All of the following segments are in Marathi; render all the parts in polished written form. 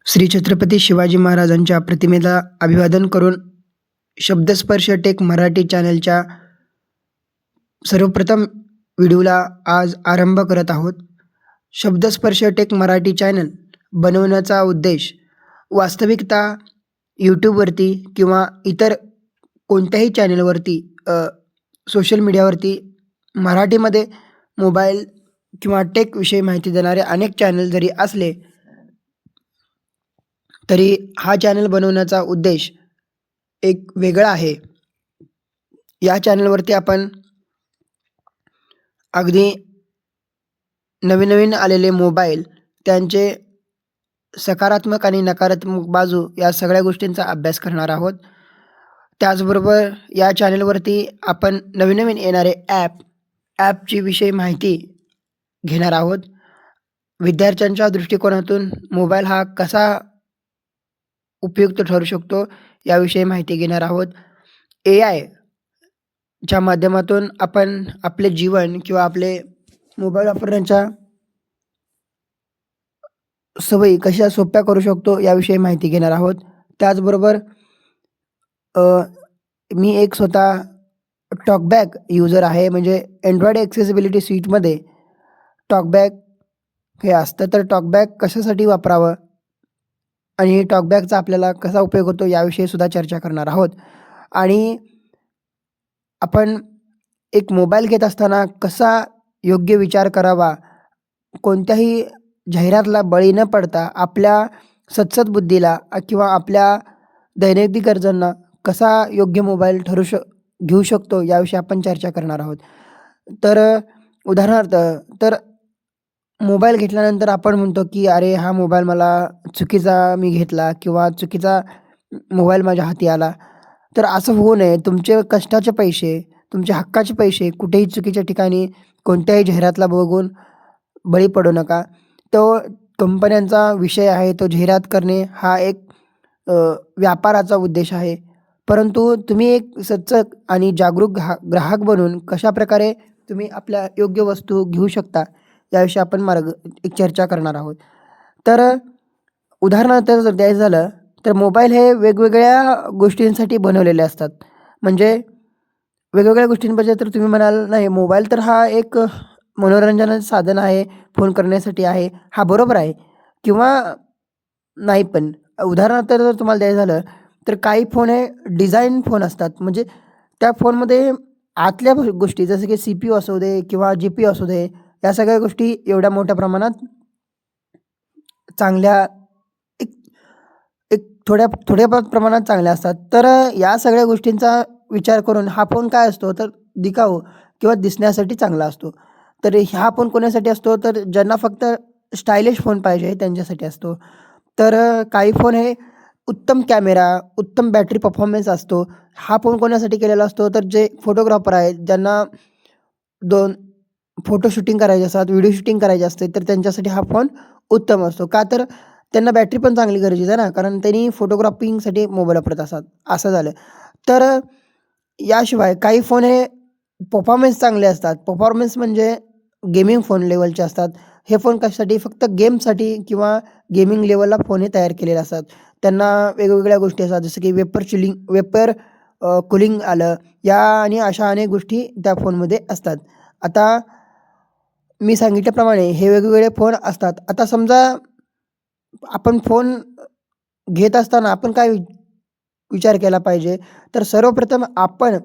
श्री छत्रपती शिवाजी महाराजांच्या प्रतिमेला अभिवादन करून शब्दस्पर्श टेक मराठी चॅनलच्या सर्वप्रथम व्हिडिओला आज आरंभ करत आहोत. शब्दस्पर्श टेक मराठी चॅनल बनवण्याचा उद्देश वास्तविकता यूट्यूबवरती किंवा इतर कोणत्याही चॅनलवरती सोशल मीडियावरती मराठीमध्ये मोबाईल किंवा टेकविषयी माहिती देणारे अनेक चॅनल जरी असले तरी हा चॅनल बनवण्याचा उद्देश एक वेगळा आहे. या चॅनलवरती आपण अगदी नवीन आलेले मोबाईल, त्यांचे सकारात्मक आणि नकारात्मक बाजू या सगळ्या गोष्टींचा अभ्यास करणार आहोत. त्याचबरोबर या चॅनलवरती आपण नवीन येणारे ॲपची विषयी माहिती घेणार आहोत. विद्यार्थ्यांच्या दृष्टिकोनातून मोबाईल हा कसा उपयुक्त ठरू शकतो याविषयी माहिती घेणार आहोत. च्या माध्यमातून आपण आपले जीवन किंवा आपले मोबाईल वापरण्याच्या सवयी कशा सोप्या करू शकतो याविषयी माहिती घेणार आहोत. त्याचबरोबर मी एक स्वतः टॉकबॅक यूजर आहे. म्हणजे अँड्रॉइड ॲक्सेसिबिलिटी स्वीटमध्ये टॉकबॅक हे असतं. तर टॉकबॅक कशासाठी वापरावं आणि टॉकबॅकचा आपल्याला कसा उपयोग होतो याविषयी सुद्धा चर्चा करणार आहोत. आणि आपण एक मोबाईल घेत असताना कसा योग्य विचार करावा, कोणत्याही जाहिरातला बळी न पडता आपल्या सद्सद बुद्धीला किंवा आपल्या दैनंदिन गरजांना कसा योग्य मोबाईल घेऊ शकतो याविषयी आपण चर्चा करणार आहोत. तर उदाहरणार्थ तर मोबाईल घेतल्यानंतर आपण म्हणतो की अरे हा मोबाईल मला चुकीचा मी घेतला किंवा चुकीचा मोबाईल माझ्या हाती आला. तर असं होऊ नये. तुमचे कष्टाचे पैसे, तुमचे हक्काचे पैसे कुठेही चुकीच्या ठिकाणी कोणत्याही जाहिरातला बघून बळी पडू नका. तो कंपन्यांचा विषय आहे. तो जाहिरात करणे हा एक व्यापाराचा उद्देश आहे. परंतु तुम्ही एक सचक आणि जागरूक ग्राहक बनून कशाप्रकारे तुम्ही आपल्या योग्य वस्तू घेऊ शकता याविषयी आपण एक चर्चा करणार आहोत. तर उदाहरणार्थ जर द्यायचं झालं तर मोबाईल हे वेगवेगळ्या गोष्टींसाठी बनवलेले असतात. म्हणजे वेगवेगळ्या गोष्टींबद्दल तर तुम्ही म्हणाल नाही, मोबाईल तर हा एक मनोरंजनाचं साधन आहे, फोन करण्यासाठी आहे. हा बरोबर आहे किंवा नाही, पण उदाहरणार्थ जर तुम्हाला द्यायचं झालं तर काही फोन हे डिझाईन फोन असतात. म्हणजे त्या फोनमध्ये आतल्या गोष्टी जसं की CPU असू दे किंवा GPU असू दे, या सगळ्या गोष्टी एवढ्या मोठ्या प्रमाणात चांगल्या एक एक थोड्या प्रमाणात चांगल्या असतात. तर या सगळ्या गोष्टींचा विचार करून हा फोन काय असतो तर दिखाऊ किंवा दिसण्यासाठी चांगला असतो. तर हा फोन कोणासाठी असतो तर ज्यांना फक्त स्टायलिश फोन पाहिजे त्यांच्यासाठी असतो. तर काही फोन हे उत्तम कॅमेरा, उत्तम बॅटरी परफॉर्मन्स असतो. हा फोन कोणासाठी केलेला असतो तर जे फोटोग्राफर आहेत, ज्यांना फोटो शूटिंग करायचे असतात, व्हिडिओ शूटिंग करायचे असते, तर त्यांच्यासाठी हा फोन उत्तम असतो. का तर त्यांना बॅटरी पण चांगली गरजेची आहे ना, कारण त्यांनी फोटोग्राफिंगसाठी मोबाईल वापरत असतात. असं झालं. तर याशिवाय काही फोन हे परफॉर्मन्स चांगले असतात. परफॉर्मन्स म्हणजे गेमिंग फोन लेवलचे असतात. हे फोन कशासाठी फक्त गेमसाठी किंवा गेमिंग लेवलला फोन हे तयार केलेले असतात. त्यांना वेगवेगळ्या गोष्टी असतात जसं की वेपर कूलिंग आलं या आणि अशा अनेक गोष्टी त्या फोनमध्ये असतात. आता मी सांगितल्याप्रमाणे हे वेगवेगळे फोन असतात. आता समजा आपण फोन घेत असताना आपण काय विचार केला पाहिजे तर सर्वप्रथम आपण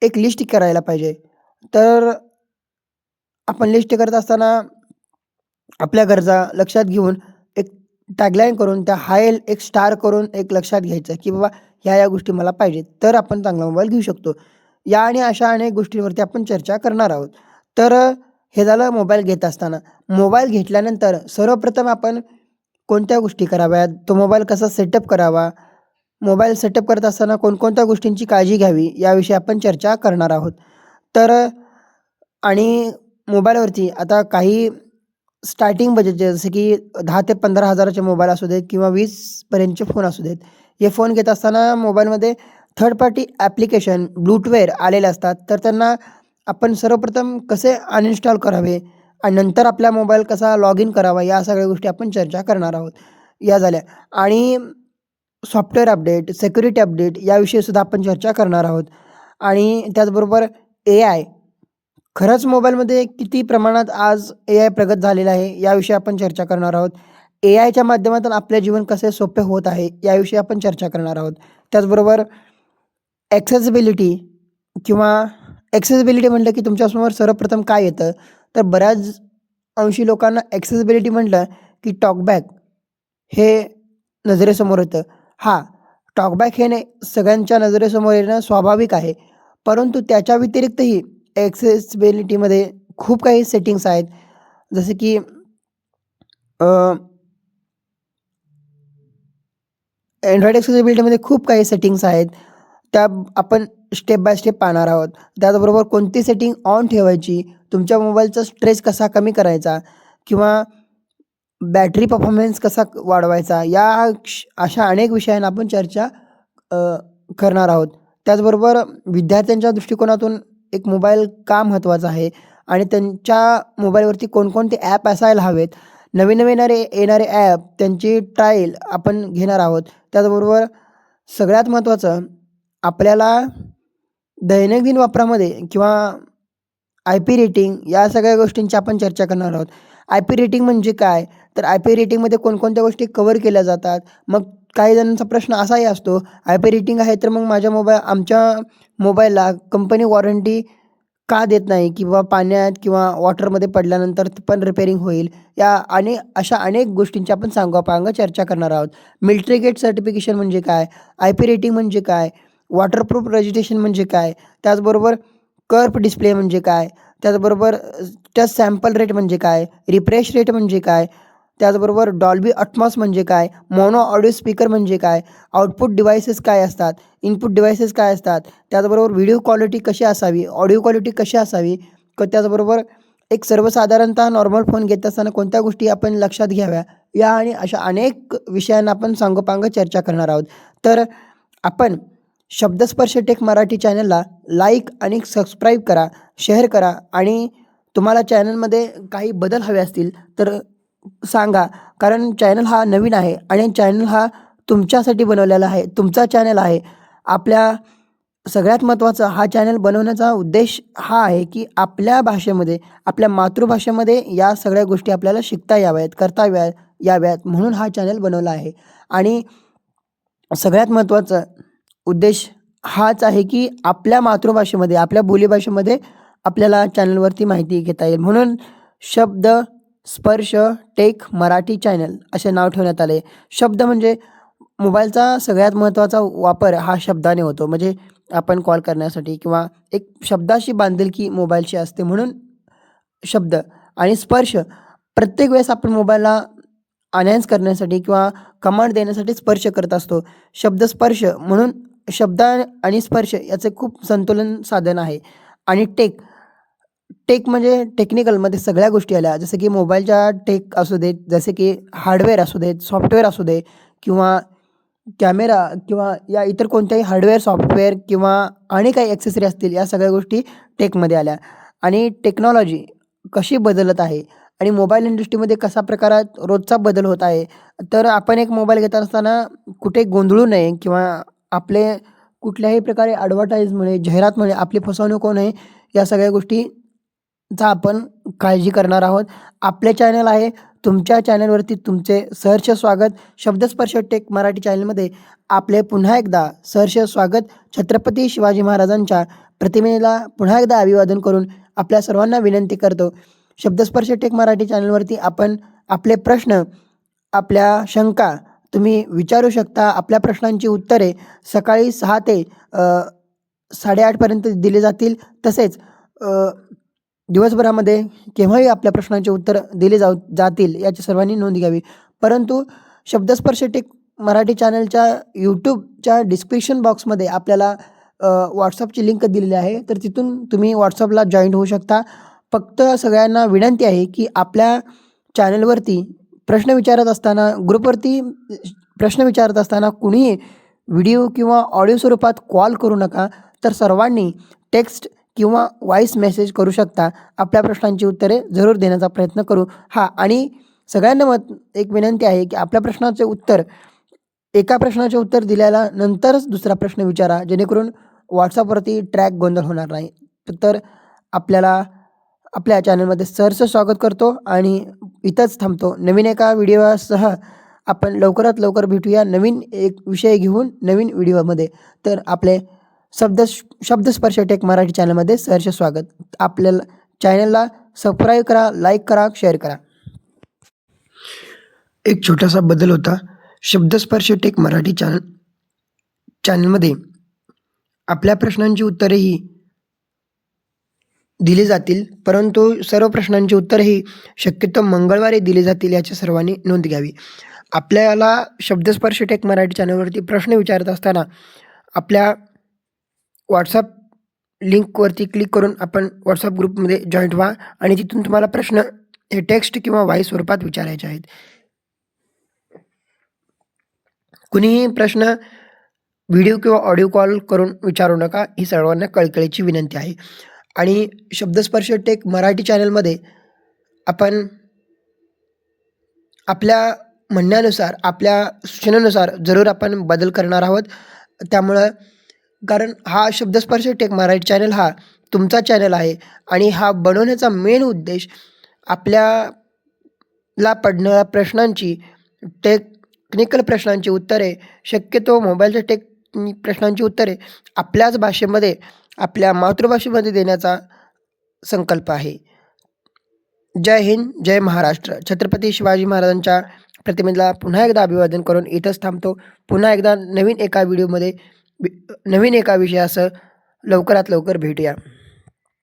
एक लिस्ट करायला पाहिजे. तर आपण लिस्ट करत असताना आपल्या गरजा लक्षात घेऊन एक टॅगलाईन करून त्या एक स्टार करून एक लक्षात घ्यायचं की बाबा ह्या गोष्टी मला पाहिजेत, तर आपण चांगला मोबाईल घेऊ शकतो. या आणि अशा अनेक गोष्टींवरती आपण चर्चा करणार आहोत. तर हे झालं मोबाईल घेत असताना. मोबाईल घेतल्यानंतर सर्वप्रथम आपण कोणत्या गोष्टी कराव्यात, तो मोबाईल कसा सेटअप करावा, मोबाईल सेटअप करत असताना कोणकोणत्या गोष्टींची काळजी घ्यावी याविषयी आपण चर्चा करणार आहोत. तर आणि मोबाईलवरती आता काही स्टार्टिंग बजेटचे जसे की 10,000 ते 15,000चे मोबाईल असू देत किंवा 20पर्यंतचे फोन असू देत. हे फोन घेत असताना मोबाईलमध्ये थर्ड पार्टी ॲप्लिकेशन, ब्लूटवेअर आलेले असतात. तर त्यांना आपण सर्वप्रथम कसे अनइन्स्टॉल करावे आणि नंतर आपला मोबाईल कसा लॉग इन करावा या सगळ्या गोष्टी आपण चर्चा करणार आहोत. या झाल्या. आणि सॉफ्टवेअर अपडेट, सिक्युरिटी अपडेट याविषयी सुद्धा आपण चर्चा करणार आहोत. आणि त्याचबरोबर AI, खरंच मोबाईलमध्ये किती प्रमाणात आज AI प्रगत झालेला आहे याविषयी आपण चर्चा करणार आहोत. AIच्या माध्यमातून आपले जीवन कसे सोपे होत आहे याविषयी आपण चर्चा करणार आहोत. त्याचबरोबर ॲक्सेसिबिलिटी किंवा ॲक्सेसिबिलिटी म्हटलं की तुमच्यासमोर सर्वप्रथम काय येतं, तर बऱ्याच अंशी लोकांना ॲक्सेसिबिलिटी म्हटलं की टॉकबॅक हे नजरेसमोर येतं. हां, टॉकबॅक हे सगळ्यांच्या नजरेसमोर येणं स्वाभाविक आहे. परंतु त्याच्या व्यतिरिक्तही ॲक्सेसिबिलिटीमध्ये खूप काही सेटिंग्स आहेत. जसे की अँड्रॉइड ॲक्सेसिबिलिटीमध्ये खूप काही सेटिंग्स आहेत. त्या आपण स्टेप बाय स्टेप पाहणार आहोत. त्याचबरोबर कोणती सेटिंग ऑन ठेवायची, तुमच्या मोबाईलचा स्ट्रेस कसा कमी करायचा किंवा बॅटरी परफॉर्मन्स कसा वाढवायचा, अशा अनेक विषयांना आपण चर्चा करणार आहोत. त्याचबरोबर विद्यार्थ्यांच्या दृष्टिकोनातून एक मोबाईल का महत्त्वाचा आहे आणि त्यांच्या मोबाईलवरती कोणकोणते ॲप असायला हवेत, नवीन येणारे ॲप त्यांची ट्रायल आपण घेणार आहोत. त्याचबरोबर सगळ्यात महत्त्वाचं आपल्याला दैनंदिन वापरामध्ये किंवा IP रेटिंग या सगळ्या गोष्टींची आपण चर्चा करणार आहोत. IP रेटिंग म्हणजे काय? तर IP रेटिंगमध्ये कोणकोणत्या गोष्टी कव्हर केल्या जातात. मग काही जणांचा प्रश्न असाही असतो, IP रेटिंग आहे तर मग आमच्या मोबाईलला कंपनी वॉरंटी का देत नाही किंवा पाण्यात किंवा वॉटरमध्ये पडल्यानंतर पण रिपेअरिंग होईल. आणि अशा अनेक गोष्टींची आपण सांगोपांग चर्चा करणार आहोत. मिलिटरी गेट सर्टिफिकेशन म्हणजे काय? IP रेटिंग म्हणजे काय? वॉटरप्रूफ रजिस्ट्रेशन म्हणजे काय? त्याचबरोबर कर्व डिस्प्ले म्हणजे काय? त्याचबरोबर टच सॅम्पल रेट म्हणजे काय? रिफ्रेश रेट म्हणजे काय? त्याचबरोबर डॉल्बी अॅटमॉस म्हणजे काय? मोनो ऑडिओ स्पीकर म्हणजे काय? आउटपुट डिव्हाइसेस काय असतात? इनपुट डिव्हाइसेस काय असतात? त्याचबरोबर व्हिडिओ क्वालिटी कशी असावी? ऑडिओ क्वालिटी कशी असावी? त्याचबरोबर एक सर्वसाधारणतः नॉर्मल फोन घेत असताना कोणत्या गोष्टी आपण लक्षात घ्याव्या, या आणि अशा अनेक विषयांना आपण सांगोपांग चर्चा करणार आहोत. तर आपण शब्दस्पर्श टेक मराठी चॅनलला लाईक आणि सबस्क्राईब करा, शेअर करा आणि तुम्हाला चॅनलमध्ये काही बदल हवे असतील तर सांगा. कारण चॅनल हा नवीन आहे आणि चॅनल हा तुमच्यासाठी बनवलेला आहे, तुमचा चॅनल आहे. आपल्या सगळ्यात महत्त्वाचा हा चॅनल बनवण्याचा उद्देश हा आहे की आपल्या भाषेमध्ये, आपल्या मातृभाषेमध्ये या सगळ्या गोष्टी आपल्याला शिकता याव्यात, करता याव्यात म्हणून हा चॅनल बनवला आहे. आणि सगळ्यात महत्त्वाचा उद्देश हाच आहे की आपल्या मातृभाषेमध्ये, आपल्या बोलीभाषेमध्ये आपल्याला चॅनलवरती माहिती घेता येईल. म्हणून शब्द स्पर्श टेक मराठी चॅनल असे नाव ठेवण्यात आले. शब्द म्हणजे मोबाईलचा सगळ्यात महत्त्वाचा वापर हा शब्दाने होतो. म्हणजे आपण कॉल करण्यासाठी किंवा एक शब्दाशी बांधिलकी मोबाईलची असते म्हणून शब्द. आणि स्पर्श, प्रत्येक वेळेस आपण मोबाईलला अनाउन्स करण्यासाठी किंवा कमांड देण्यासाठी स्पर्श करत असतो. शब्द स्पर्श म्हणून शब्द आणि स्पर्श याचे खूप संतुलन साधन आहे. आणि टेक म्हणजे टेक्निकलमध्ये सगळ्या गोष्टी आल्या, जसं की मोबाईलच्या टेक असू देत, जसे की हार्डवेअर असू देत, सॉफ्टवेअर असू दे किंवा कॅमेरा किंवा या इतर कोणत्याही हार्डवेअर, सॉफ्टवेअर किंवा आणि काही ॲक्सेसरी असतील, या सगळ्या गोष्टी टेकमध्ये आल्या. आणि टेक्नॉलॉजी कशी बदलत आहे आणि मोबाईल इंडस्ट्रीमध्ये कसा प्रकारात रोजचा बदल होत आहे. तर आपण एक मोबाईल घेत असताना कुठे गोंधळू नये किंवा आपले कुठल्याही प्रकारे ॲडव्हर्टाईजमुळे, जाहिरातमुळे आपली फसवणूक होऊ नये, या सगळ्या गोष्टीचा आपण काळजी करणार आहोत. आपले चॅनल आहे, तुमच्या चॅनलवरती तुमचे सहर्ष स्वागत. शब्दस्पर्श टेक मराठी चॅनलमध्ये आपले पुन्हा एकदा सहर्ष स्वागत. छत्रपती शिवाजी महाराजांच्या प्रतिमेला पुन्हा एकदा अभिवादन करून आपल्या सर्वांना विनंती करतो, शब्दस्पर्श टेक मराठी चॅनलवरती आपण आपले प्रश्न, आपल्या शंका तुम्ही विचारू शकता. आपल्या प्रश्नांची उत्तरे सकाळी 6 ते 8:30पर्यंत दिली जातील. तसेच दिवसभरामध्ये केव्हाही आपल्या प्रश्नांची उत्तर दिली जातील याची सर्वांनी नोंद घ्यावी. परंतु शब्दस्पर्श टेक मराठी चॅनलच्या यूट्यूबच्या डिस्क्रिप्शन बॉक्समध्ये आपल्याला व्हॉट्सअपची लिंक दिलेली आहे, तर तिथून तुम्ही व्हॉट्सअपला जॉईन होऊ शकता. फक्त सगळ्यांना विनंती आहे की आपल्या चॅनलवरती प्रश्न विचारत असताना, ग्रुपवरती प्रश्न विचारत असताना कुणीही व्हिडिओ किंवा ऑडिओ स्वरूपात कॉल करू नका, तर सर्वांनी टेक्स्ट किंवा व्हॉईस मेसेज करू शकता. आपल्या प्रश्नांची उत्तरे जरूर देण्याचा प्रयत्न करू. आणि सगळ्यांना एक विनंती आहे की आपल्या प्रश्नाचे उत्तर एका प्रश्नाचे उत्तर दिल्यानंतरच दुसरा प्रश्न विचारा, जेणेकरून WhatsAppवरती ट्रॅक गोंधळ होणार नाही. तर आपल्याला आपल्या चॅनलमध्ये सहर्ष स्वागत करतो आणि इथंच थांबतो. नवीन एका व्हिडिओसह आपण लवकरात लवकर भेटूया नवीन एक विषय घेऊन नवीन व्हिडिओमध्ये. तर आपले शब्दस्पर्श टेक मराठी चॅनलमध्ये सहर्ष स्वागत. आपल्याला चॅनलला सबस्क्राईब करा, लाईक करा, शेअर करा. एक छोटासा बदल होता. शब्दस्पर्श टेक मराठी चॅनलमध्ये आपल्या प्रश्नांची उत्तरेही दिली जातील, परंतु सर्व प्रश्नांची उत्तरेही शक्यतो मंगळवारी दिली जातील, याची सर्वांनी नोंद घ्यावी. आपल्याला शब्दस्पर्श टेक मराठी चॅनलवरती प्रश्न विचारत असताना आपल्या WhatsApp लिंकवरती क्लिक करून आपण WhatsApp ग्रुपमध्ये जॉईंट व्हा आणि तिथून तुम्हाला प्रश्न हे टेक्स्ट किंवा व्हॉईस स्वरूपात विचारायचे आहेत. कुणीही प्रश्न व्हिडिओ किंवा ऑडिओ कॉल करून विचारू नका, ही सर्वांना कळकळीची विनंती आहे. आणि शब्दस्पर्श टेक मराठी चॅनलमध्ये आपण आपल्या म्हणण्यानुसार, आपल्या सूचनेनुसार जरूर आपण बदल करणार आहोत. त्यामुळं कारण हा शब्दस्पर्श टेक मराठी चॅनल हा तुमचा चॅनल आहे आणि हा बनवण्याचा मेन उद्देश आपल्याला पडणाऱ्या प्रश्नांची, टेक्निकल प्रश्नांची उत्तरे, शक्यतो मोबाईलच्या प्रश्नांची उत्तरे आपल्याच भाषेमध्ये, आपल्या मातृभाषेमध्ये देण्याचा संकल्प आहे. जय हिंद, जय महाराष्ट्र. छत्रपती शिवाजी महाराजांच्या प्रतिमेला पुन्हा एकदा अभिवादन करून इथंच थांबतो. पुन्हा एकदा नवीन एका व्हिडिओमध्ये नवीन एका विषयासह लवकरात लवकर भेटूया.